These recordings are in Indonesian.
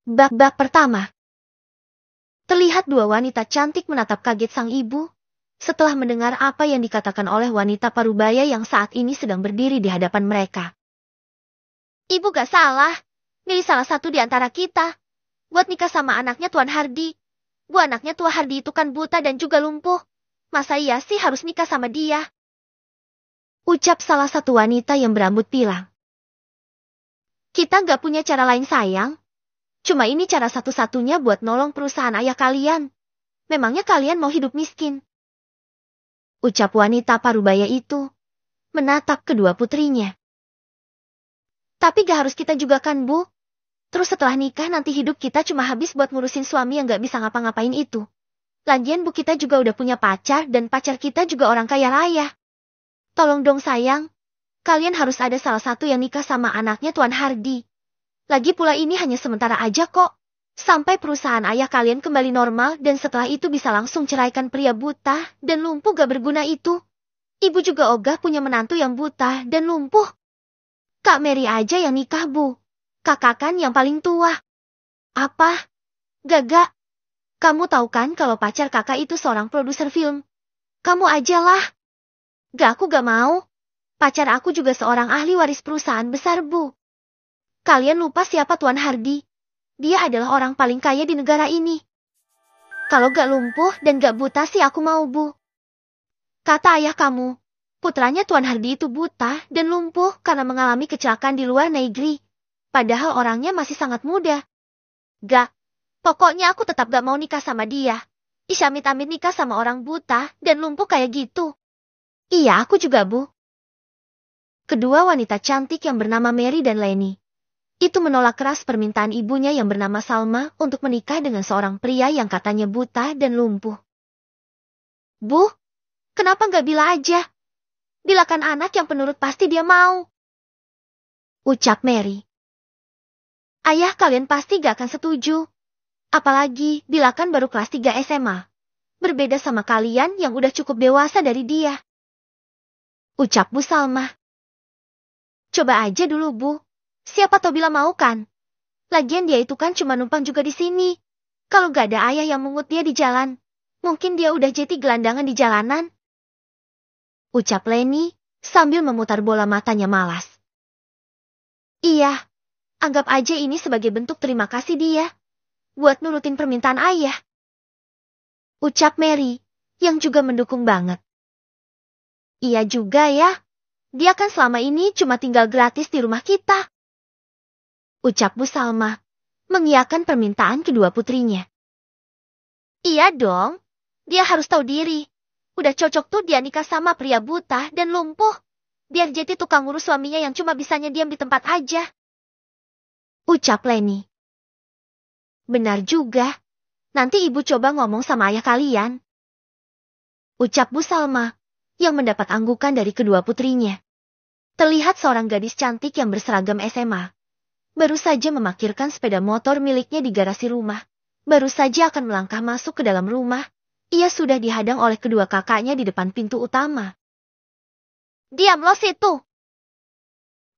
Bab pertama. Terlihat dua wanita cantik menatap kaget sang ibu, setelah mendengar apa yang dikatakan oleh wanita parubaya yang saat ini sedang berdiri di hadapan mereka. Ibu gak salah, milih salah satu di antara kita, buat nikah sama anaknya Tuan Hardy. Bu, anaknya Tuan Hardy itu kan buta dan juga lumpuh, masa iya sih harus nikah sama dia? Ucap salah satu wanita yang berambut pilang. Kita gak punya cara lain sayang. Cuma ini cara satu-satunya buat nolong perusahaan ayah kalian. Memangnya kalian mau hidup miskin? Ucap wanita parubaya itu, menatap kedua putrinya. Tapi gak harus kita juga kan, Bu? Terus setelah nikah nanti hidup kita cuma habis buat ngurusin suami yang gak bisa ngapa-ngapain itu. Lagian Bu, kita juga udah punya pacar dan pacar kita juga orang kaya raya. Tolong dong sayang, kalian harus ada salah satu yang nikah sama anaknya Tuan Hardy. Lagi pula ini hanya sementara aja kok. Sampai perusahaan ayah kalian kembali normal dan setelah itu bisa langsung ceraikan pria buta dan lumpuh gak berguna itu. Ibu juga ogah punya menantu yang buta dan lumpuh. Kak Mary aja yang nikah, Bu. Kakak kan yang paling tua. Apa? Gak. Kamu tahu kan kalau pacar kakak itu seorang produser film? Kamu ajalah. Aku gak mau. Pacar aku juga seorang ahli waris perusahaan besar, Bu. Kalian lupa siapa Tuan Hardy? Dia adalah orang paling kaya di negara ini. Kalau gak lumpuh dan gak buta sih aku mau, Bu. Kata ayah kamu, putranya Tuan Hardy itu buta dan lumpuh karena mengalami kecelakaan di luar negeri. Padahal orangnya masih sangat muda. Pokoknya aku tetap gak mau nikah sama dia. Amit-amit nikah sama orang buta dan lumpuh kayak gitu. Iya, aku juga, Bu. Kedua wanita cantik yang bernama Mary dan Lenny itu menolak keras permintaan ibunya yang bernama Salma untuk menikah dengan seorang pria yang katanya buta dan lumpuh. Bu, kenapa nggak Bila aja? Bila kan anak yang penurut pasti dia mau. Ucap Mary. Ayah kalian pasti gak akan setuju. Apalagi Bila kan baru kelas 3 SMA. Berbeda sama kalian yang udah cukup dewasa dari dia. Ucap Bu Salma. Coba aja dulu, Bu. Siapa tahu Bila mau kan? Lagian dia itu kan cuma numpang juga di sini. Kalau gak ada ayah yang mengut dia di jalan, mungkin dia udah jadi gelandangan di jalanan. Ucap Lenny sambil memutar bola matanya malas. Iya, anggap aja ini sebagai bentuk terima kasih dia buat nurutin permintaan ayah. Ucap Mary yang juga mendukung banget. Iya juga ya, dia kan selama ini cuma tinggal gratis di rumah kita. Ucap Bu Salma, mengiyakan permintaan kedua putrinya. Iya dong, dia harus tahu diri. Udah cocok tuh dia nikah sama pria buta dan lumpuh. Biar jadi tukang ngurus suaminya yang cuma bisanya diam di tempat aja. Ucap Lenny. Benar juga, nanti ibu coba ngomong sama ayah kalian. Ucap Bu Salma, yang mendapat anggukan dari kedua putrinya. Terlihat seorang gadis cantik yang berseragam SMA. Baru saja memarkirkan sepeda motor miliknya di garasi rumah. Baru saja akan melangkah masuk ke dalam rumah. Ia sudah dihadang oleh kedua kakaknya di depan pintu utama. Diam lo situ!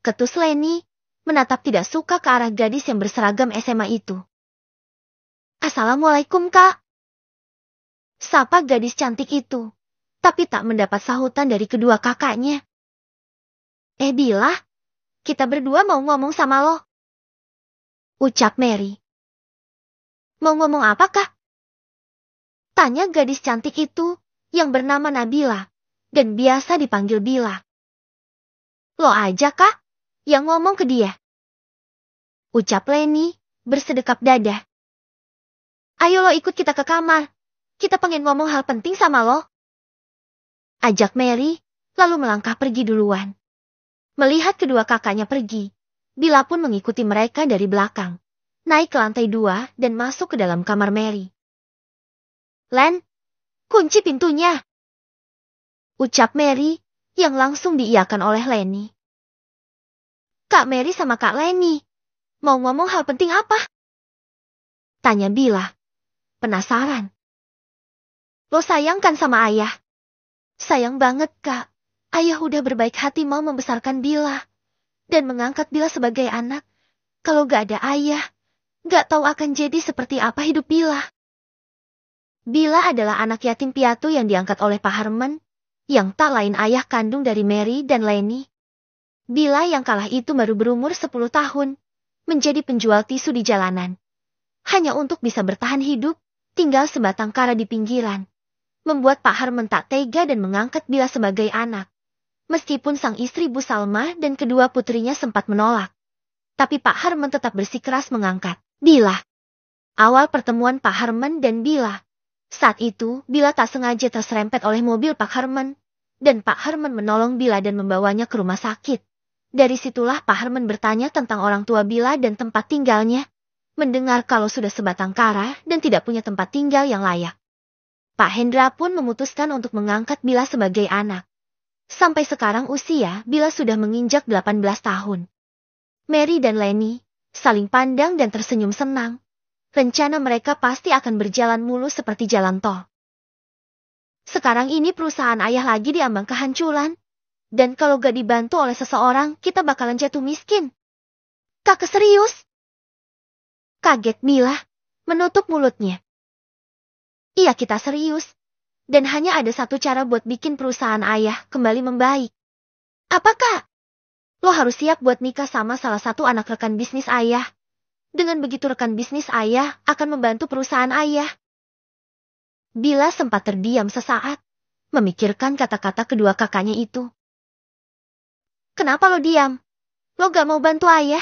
Ketus Lenny menatap tidak suka ke arah gadis yang berseragam SMA itu. Assalamualaikum, Kak. Sapa gadis cantik itu, tapi tak mendapat sahutan dari kedua kakaknya. Bila, kita berdua mau ngomong sama lo. Ucap Mary. Mau ngomong apa, Kak? Tanya gadis cantik itu yang bernama Nabila dan biasa dipanggil Bila. Lo aja, Kak, yang ngomong ke dia. Ucap Lenny bersedekap dada. Ayo lo ikut kita ke kamar. Kita pengen ngomong hal penting sama lo. Ajak Mary, lalu melangkah pergi duluan. Melihat kedua kakaknya pergi, Bila pun mengikuti mereka dari belakang. Naik ke lantai 2 dan masuk ke dalam kamar Mary. Len, kunci pintunya. Ucap Mary, yang langsung diiyakan oleh Lenny. Kak Mary sama Kak Lenny, mau ngomong hal penting apa? Tanya Bila, penasaran. Lo sayang kan sama ayah? Sayang banget, Kak. Ayah udah berbaik hati mau membesarkan Bila dan mengangkat Bila sebagai anak. Kalau gak ada ayah, Gak tahu akan jadi seperti apa hidup Bila. Bila adalah anak yatim piatu yang diangkat oleh Pak Harmon, yang tak lain ayah kandung dari Mary dan Lenny. Bila yang kalah itu baru berumur 10 tahun, menjadi penjual tisu di jalanan. Hanya untuk bisa bertahan hidup, tinggal sebatang kara di pinggiran. Membuat Pak Harmon tak tega dan mengangkat Bila sebagai anak. Meskipun sang istri Bu Salma dan kedua putrinya sempat menolak. Tapi Pak Harmon tetap bersikeras mengangkat Bila. Awal pertemuan Pak Harmon dan Bila. Saat itu, Bila tak sengaja terserempet oleh mobil Pak Harmon. Dan Pak Harmon menolong Bila dan membawanya ke rumah sakit. Dari situlah Pak Harmon bertanya tentang orang tua Bila dan tempat tinggalnya. Mendengar kalau sudah sebatang kara dan tidak punya tempat tinggal yang layak. Pak Hendra pun memutuskan untuk mengangkat Bila sebagai anak. Sampai sekarang usia Bila sudah menginjak 18 tahun. Mary dan Lenny saling pandang dan tersenyum senang. Rencana mereka pasti akan berjalan mulus seperti jalan tol. Sekarang ini perusahaan ayah lagi diambang kehancuran. Dan kalau gak dibantu oleh seseorang, kita bakalan jatuh miskin. Kakak serius? Kaget Bila, menutup mulutnya. Iya kita serius. Dan hanya ada satu cara buat bikin perusahaan ayah kembali membaik. Apakah? Lo harus siap buat nikah sama salah satu anak rekan bisnis ayah. Dengan begitu rekan bisnis ayah akan membantu perusahaan ayah. Bila sempat terdiam sesaat, memikirkan kata-kata kedua kakaknya itu. Kenapa lo diam? Lo gak mau bantu ayah?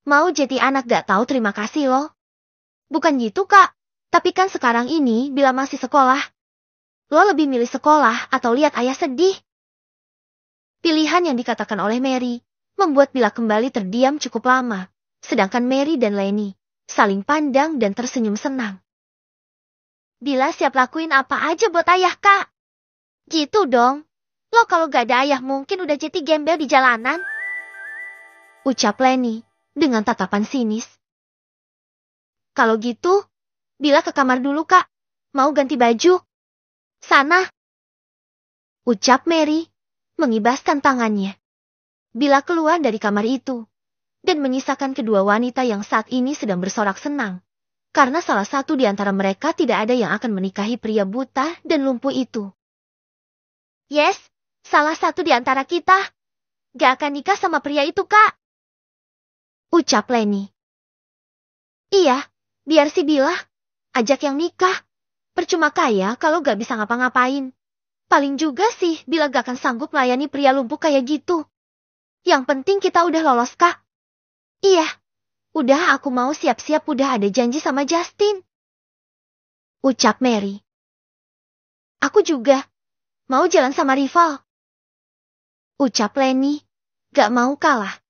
Mau jadi anak gak tahu terima kasih lo? Bukan gitu kak, tapi kan sekarang ini Bila masih sekolah. Lo lebih milih sekolah atau lihat ayah sedih? Pilihan yang dikatakan oleh Mary membuat Bila kembali terdiam cukup lama. Sedangkan Mary dan Lenny saling pandang dan tersenyum senang. Bila siap lakuin apa aja buat ayah kak. Gitu dong. Lo kalau gak ada ayah mungkin udah jadi gembel di jalanan. Ucap Lenny dengan tatapan sinis. Kalau gitu, Bila ke kamar dulu kak. Mau ganti baju. Sana. Ucap Mary mengibaskan tangannya. Bila keluar dari kamar itu. Dan menyisakan kedua wanita yang saat ini sedang bersorak senang. Karena salah satu di antara mereka tidak ada yang akan menikahi pria buta dan lumpuh itu. Yes, salah satu di antara kita. Gak akan nikah sama pria itu, Kak. Ucap Lenny. Iya, biar si Bila. Ajak yang nikah. Percuma kaya kalau gak bisa ngapa-ngapain. Paling juga sih Bila gak akan sanggup melayani pria lumpuh kayak gitu. Yang penting kita udah lolos, Kak. Iya, udah aku mau siap-siap udah ada janji sama Justin. Ucap Mary. Aku juga. Mau jalan sama rival. Ucap Lenny. Gak mau kalah.